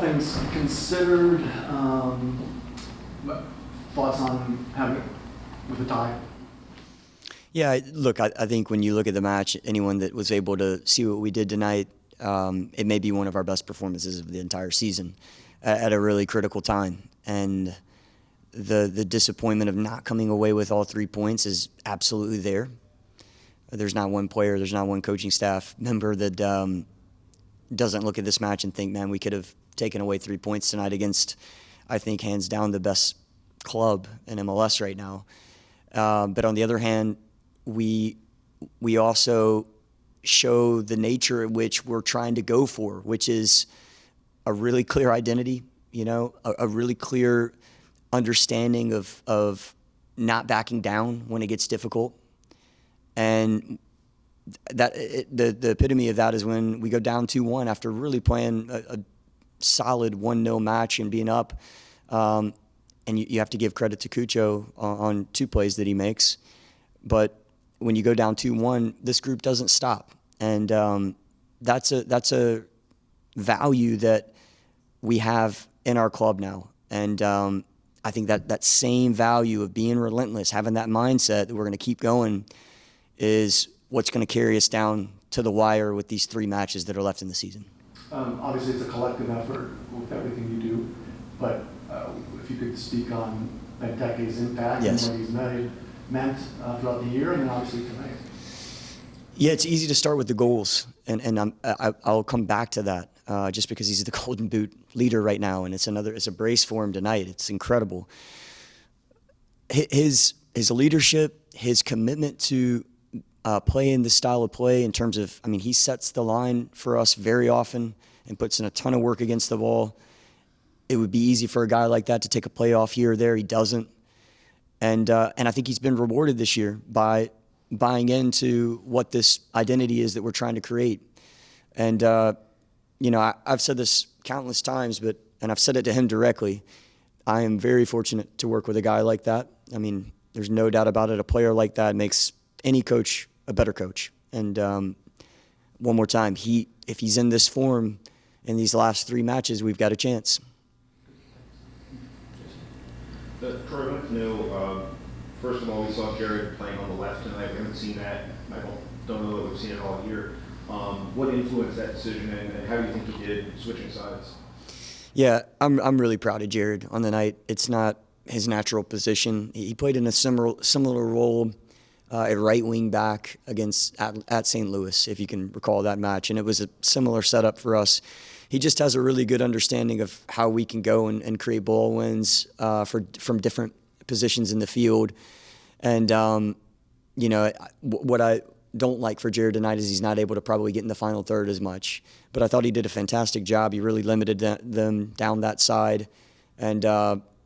things considered, thoughts on having it with a tie? Yeah, look, I think when you look at the match, anyone that was able to see what we did tonight, it may be one of our best performances of the entire season at a really critical time. And the disappointment of not coming away with all 3 points is absolutely there. There's not one player, there's not one coaching staff member that doesn't look at this match and think, man, we could have taken away 3 points tonight against, I think, hands down the best club in MLS right now. But on the other hand, we also show the nature at which we're trying to go for, which is a really clear identity, a really clear understanding of not backing down when it gets difficult. And the epitome of that is when we go down 2-1 after really playing a solid 1-0 match and being up. And you have to give credit to Cucho on 2 plays that he makes. But when you go down 2-1, this group doesn't stop. And that's a value that we have in our club now. And I think that same value of being relentless, having that mindset that we're going to keep going, is what's going to carry us down to the wire with these 3 matches that are left in the season. Obviously, it's a collective effort with everything you do, but if you could speak on Benteke's impact and what he's meant throughout the year, and then obviously tonight. Yeah, it's easy to start with the goals, and I'll come back to that just because he's the Golden Boot leader right now, and it's a brace for him tonight. It's incredible. His leadership, his commitment to play in this style of play in terms of, he sets the line for us very often and puts in a ton of work against the ball. It would be easy for a guy like that to take a play off here or there. He doesn't. And I think he's been rewarded this year by buying into what this identity is that we're trying to create. And, I've said this countless times, and I've said it to him directly, I am very fortunate to work with a guy like that. There's no doubt about it. A player like that makes any coach a better coach. And one more time, if he's in this form in these last 3 matches, we've got a chance. Troy, I'd like to know, first of all, we saw Jared playing on the left tonight. We haven't seen that. I don't know that we've seen it all year. What influenced that decision, and how do you think he did switching sides? Yeah, I'm really proud of Jared on the night. It's not his natural position. He played in a similar role at right wing back at St. Louis, if you can recall that match, and it was a similar setup for us. He just has a really good understanding of how we can go and create ball wins from different positions in the field. And what I don't like for Jared tonight is he's not able to probably get in the final third as much. But I thought he did a fantastic job. He really limited them down that side, and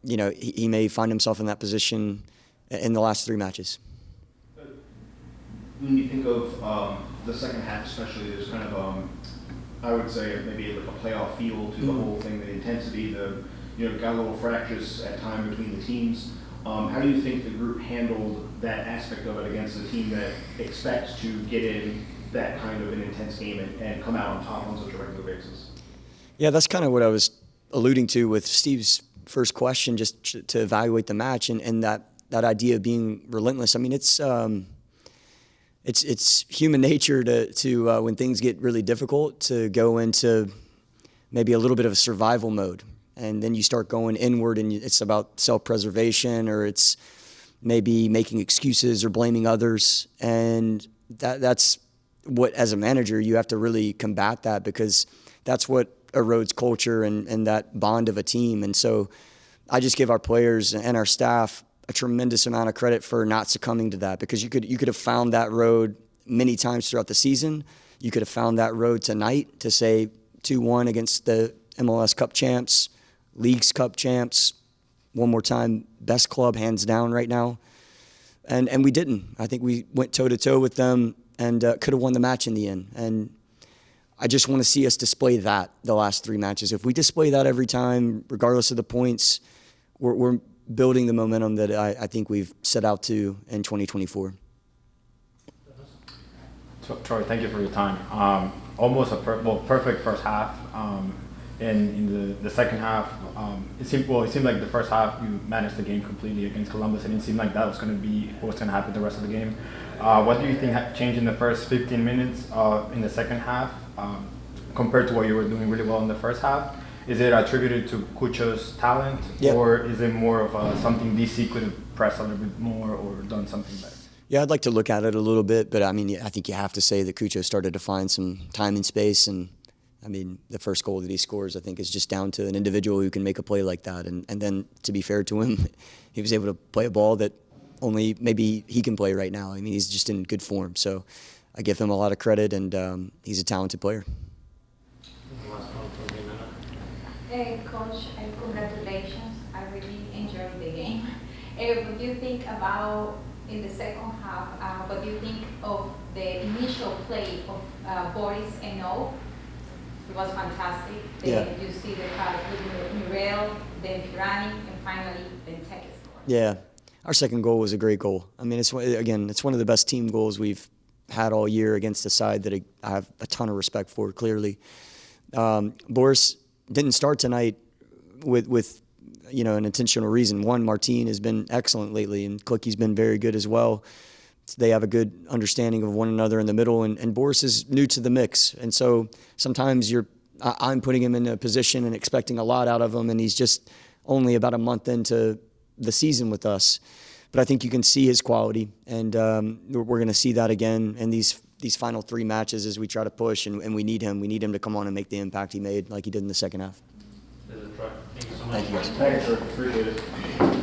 he may find himself in that position in the last 3 matches. When you think of the second half especially, there's kind of, I would say, maybe like a playoff feel to the whole thing, the intensity, got a little fractious at time between the teams. How do you think the group handled that aspect of it against a team that expects to get in that kind of an intense game and come out on top on such a regular basis? Yeah, that's kind of what I was alluding to with Steve's first question, just to evaluate the match and that idea of being relentless. It's human nature to when things get really difficult to go into maybe a little bit of a survival mode, and then you start going inward, and it's about self-preservation, or it's maybe making excuses or blaming others, and that's what, as a manager, you have to really combat that, because that's what erodes culture and that bond of a team. And so I just give our players and our staff a tremendous amount of credit for not succumbing to that, because you could have found that road many times throughout the season. You could have found that road tonight to say 2-1 against the MLS Cup champs, Leagues Cup champs, one more time, best club hands down right now. And we didn't. I think we went toe-to-toe with them and could have won the match in the end. And I just want to see us display that the last 3 matches. If we display that every time, regardless of the points, we're building the momentum that I think we've set out to in 2024. Troy, thank you for your time. Almost a perfect first half. in the second half. It seemed like the first half you managed the game completely against Columbus, and it seemed like that was going to be what was going to happen the rest of the game. What do you think changed in the first 15 minutes in the second half compared to what you were doing really well in the first half? Is it attributed to Cucho's talent, or is it more of something DC could have pressed a little bit more or done something better? Yeah, I'd like to look at it a little bit, but I mean, I think you have to say that Cucho started to find some time and space, and I mean, the first goal that he scores, I think, is just down to an individual who can make a play like that. And then, to be fair to him, he was able to play a ball that only maybe he can play right now. I mean, he's just in good form. So I give him a lot of credit, and he's a talented player. Hey, Coach, congratulations. I really enjoyed the game. What do you think about, in the second half, what do you think of the initial play of Boris and O? It was fantastic. You see the pass with Muriel, then Pirani, and finally Benteke scored. Yeah, our second goal was a great goal. I mean, it's one of the best team goals we've had all year against a side that I have a ton of respect for, clearly. Boris didn't start tonight with an intentional reason. One, Martin has been excellent lately, and Clicky's been very good as well. They have a good understanding of one another in the middle, and Boris is new to the mix. And so sometimes I'm putting him in a position and expecting a lot out of him, and he's just only about a month into the season with us. But I think you can see his quality, and we're going to see that again in these final 3 matches as we try to push, and we need him. We need him to come on and make the impact he made like he did in the second half. Thank you so much. Thank you, guys. Thanks, sir. Appreciate it.